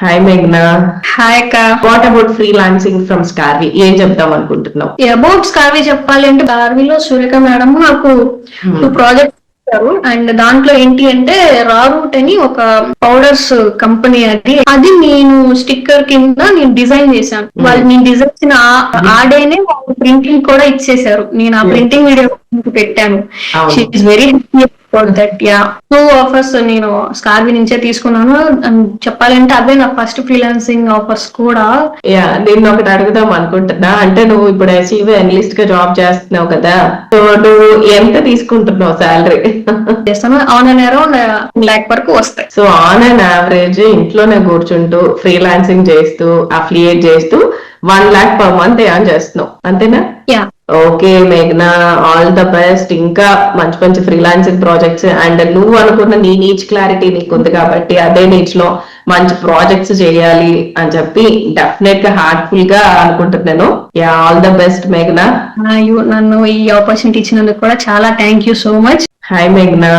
Hi మేఘ్నా. Hi అక్క. What about freelancing from స్కార్వి? ఏం చెప్దాం అనుకుంటున్నావు? అబౌట్ స్కార్వి చెప్పాలి అంటే స్కార్విలో సూర్యక మేడం నాకు 2 ప్రాజెక్ట్స్ ఇచ్చారు. అండ్ దాంట్లో ఏంటి అంటే రా రూట్ అని ఒక పౌడర్స్ కంపెనీ అది నేను స్టిక్కర్ కింద నేను డిజైన్ చేశాను. వాళ్ళు నేను డిజైన్ చేసిన ఆ డేనే వాళ్ళు ప్రింటింగ్ కూడా ఇచ్చేసారు. నేను ఆ ప్రింటింగ్ వీడియో పెట్టాను. She is very happy about that. Yeah 2 offers నేను స్కార్వి నుంచే తీసుకున్నాను. చెప్పాలంటే అవే నా ఫస్ట్ ఫ్రీలాన్సింగ్ ఆఫర్స్ కూడా. యా, నేను ఒకటి అడుగుదాం అనుకుంటున్నా. అంటే నువ్వు ఇప్పుడు ఎస్ఈవి అనలిస్ట్ గా జాబ్ చేస్తున్నావు కదా, సో నువ్వు ఎంత తీసుకుంటున్నావు శాలరీ? చేస్తాను ఆన్ అండ్ అరౌండ్ lakh వరకు వస్తాయి. సో ఆన్ అండ్ యావరేజ్ ఇంట్లోనే కూర్చుంటూ ఫ్రీలాన్సింగ్ చేస్తూ అఫిలియేట్ చేస్తూ 1 lakh per month ఎర్న్ చేస్తున్నావు, అంతేనా? యా ఓకే మేఘ్నా, ఆల్ ద బెస్ట్. ఇంకా మంచి మంచి ఫ్రీలాన్సింగ్ ప్రాజెక్ట్స్ అండ్ నువ్వు అనుకున్న నీ నీచ్ క్లారిటీ నీకు ఉంది కాబట్టి అదే నీచ్ లో మంచి ప్రాజెక్ట్స్ చేయాలి అని చెప్పి డెఫినెట్ గా హార్ట్ఫుల్ గా అనుకుంటున్నాను. యా, ఆల్ ద బెస్ట్ మేఘ్నా. నన్ను ఈ ఆపర్చునిటీ ఇచ్చినందుకు కూడా చాలా thank you so much. Hi మేఘ్నా.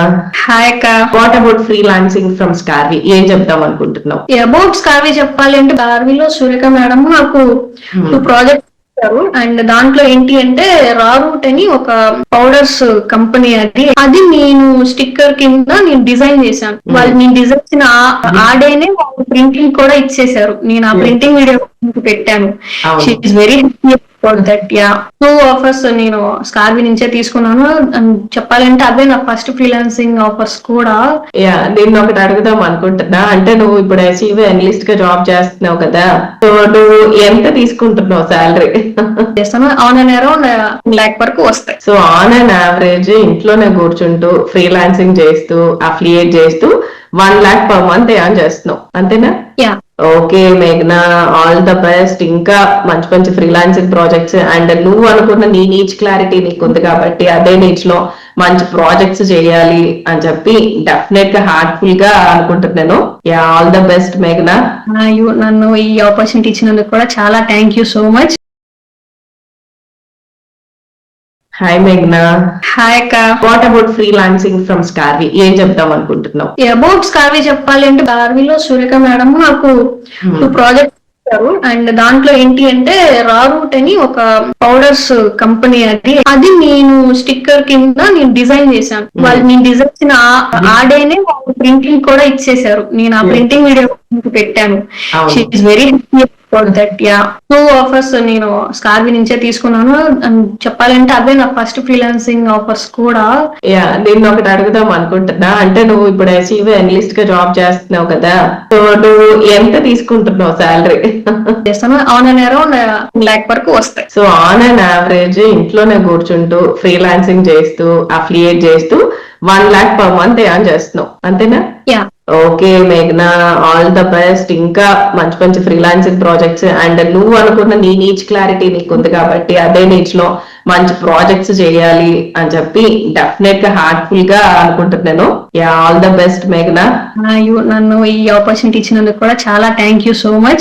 హాయ్ అక్క. వాట్ అబౌట్ ఫ్రీలాన్సింగ్ ఫ్రమ్ స్కార్వి? ఏం చెప్దాం అనుకుంటున్నావు? అబౌట్ స్కార్వి చెప్పాలి అంటే స్కార్విలో సూర్యక మేడం నాకు 2 ప్రాజెక్ట్స్ ఇచ్చారు. అండ్ దాంట్లో ఏంటి అంటే రా రూట్ అని ఒక పౌడర్స్ కంపెనీ అది నేను స్టిక్కర్ కింద నేను డిజైన్ చేశాను. వాళ్ళు నేను డిజైన్ చేసిన ఆ డేనే వాళ్ళు ప్రింటింగ్ కూడా ఇచ్చేసారు. నేను ఆ ప్రింటింగ్ వీడియో పెట్టాను. She is very happy about that. Yeah 2 offers నేను స్కార్వి నుంచే తీసుకున్నాను. చెప్పాలంటే అవే నా ఫస్ట్ ఫ్రీలాన్సింగ్ ఆఫర్స్ కూడా. యా, నేను ఒకటి అడుగుదాం అనుకుంటున్నా. అంటే నువ్వు ఇప్పుడు ఎస్ఈవి అనలిస్ట్ గా జాబ్ చేస్తున్నావు కదా, సో నువ్వు ఎంత తీసుకుంటున్నావు శాలరీ? చేస్తాను ఆన్ అండ్ అరౌండ్ lakh వరకు వస్తాయి. సో ఆన్ అండ్ యావరేజ్ ఇంట్లోనే కూర్చుంటూ ఫ్రీలాన్సింగ్ చేస్తూ అఫిలియేట్ చేస్తూ 1 lakh per month ఎర్న్ చేస్తున్నావు, అంతేనా? యా ఓకే మేఘ్నా, ఆల్ ద బెస్ట్. ఇంకా మంచి మంచి ఫ్రీలాన్సింగ్ ప్రాజెక్ట్స్ అండ్ నువ్వు అనుకున్న నీ నీచ్ క్లారిటీ నీకు ఉంది కాబట్టి అదే నీచ్ లో మంచి ప్రాజెక్ట్స్ చేయాలి అని చెప్పి డెఫినెట్ గా హార్ట్ఫుల్ గా అనుకుంటున్నాను. యా, ఆల్ ద బెస్ట్ మేఘ్నా. నన్ను ఈ ఆపర్చునిటీ ఇచ్చినందుకు కూడా చాలా thank you so much. Hi మేఘ్నా. హాయ్ అక్క. వాట్ అబౌట్ ఫ్రీలాన్సింగ్ ఫ్రమ్ స్కార్వి? ఏం చెప్దాం అనుకుంటున్నావు? అబౌట్ స్కార్వి చెప్పాలి అంటే స్కార్విలో సూర్యక మేడం నాకు 2 ప్రాజెక్ట్స్ ఇచ్చారు. అండ్ దాంట్లో ఏంటి అంటే రా రూట్ అని ఒక పౌడర్స్ కంపెనీ అది నేను స్టిక్కర్ కింద నేను డిజైన్ చేశాను. వాళ్ళు నేను డిజైన్ చేసిన ఆ డేనే వాళ్ళు ప్రింటింగ్ కూడా ఇచ్చేసారు. నేను ఆ ప్రింటింగ్ వీడియో పెట్టాను. She is very happy about that. Yeah 2 offers నేను స్కార్వి నుంచే తీసుకున్నాను. చెప్పాలంటే అవే నా ఫస్ట్ ఫ్రీలాన్సింగ్ ఆఫర్స్ కూడా. యా, నేను ఒకటి అడుగుదాం అనుకుంటున్నా. అంటే నువ్వు ఇప్పుడు ఎస్ఈవి అనలిస్ట్ గా జాబ్ చేస్తున్నావు కదా, సో నువ్వు ఎంత తీసుకుంటున్నావు శాలరీ? చేస్తాను ఆన్ అండ్ అరౌండ్ lakh వరకు వస్తాయి. సో ఆన్ అండ్ యావరేజ్ ఇంట్లోనే కూర్చుంటూ ఫ్రీలాన్సింగ్ చేస్తూ అఫిలియేట్ చేస్తూ 1 lakh per month ఎర్న్ చేస్తున్నావు, అంతేనా? యా ఓకే మేఘ్నా, ఆల్ ద బెస్ట్. ఇంకా మంచి మంచి ఫ్రీలాన్సింగ్ ప్రాజెక్ట్స్ అండ్ నువ్వు అనుకున్న నీ నీచ్ క్లారిటీ నీకు ఉంది కాబట్టి అదే నీచ్ లో మంచి ప్రాజెక్ట్స్ చేయాలి అని చెప్పి డెఫినెట్ గా హార్ట్ఫుల్ గా అనుకుంటున్నాను. యా, ఆల్ ద బెస్ట్ మేఘ్నా. నన్ను ఈ ఆపర్చునిటీ ఇచ్చినందుకు కూడా చాలా థ్యాంక్ యూ సో మచ్.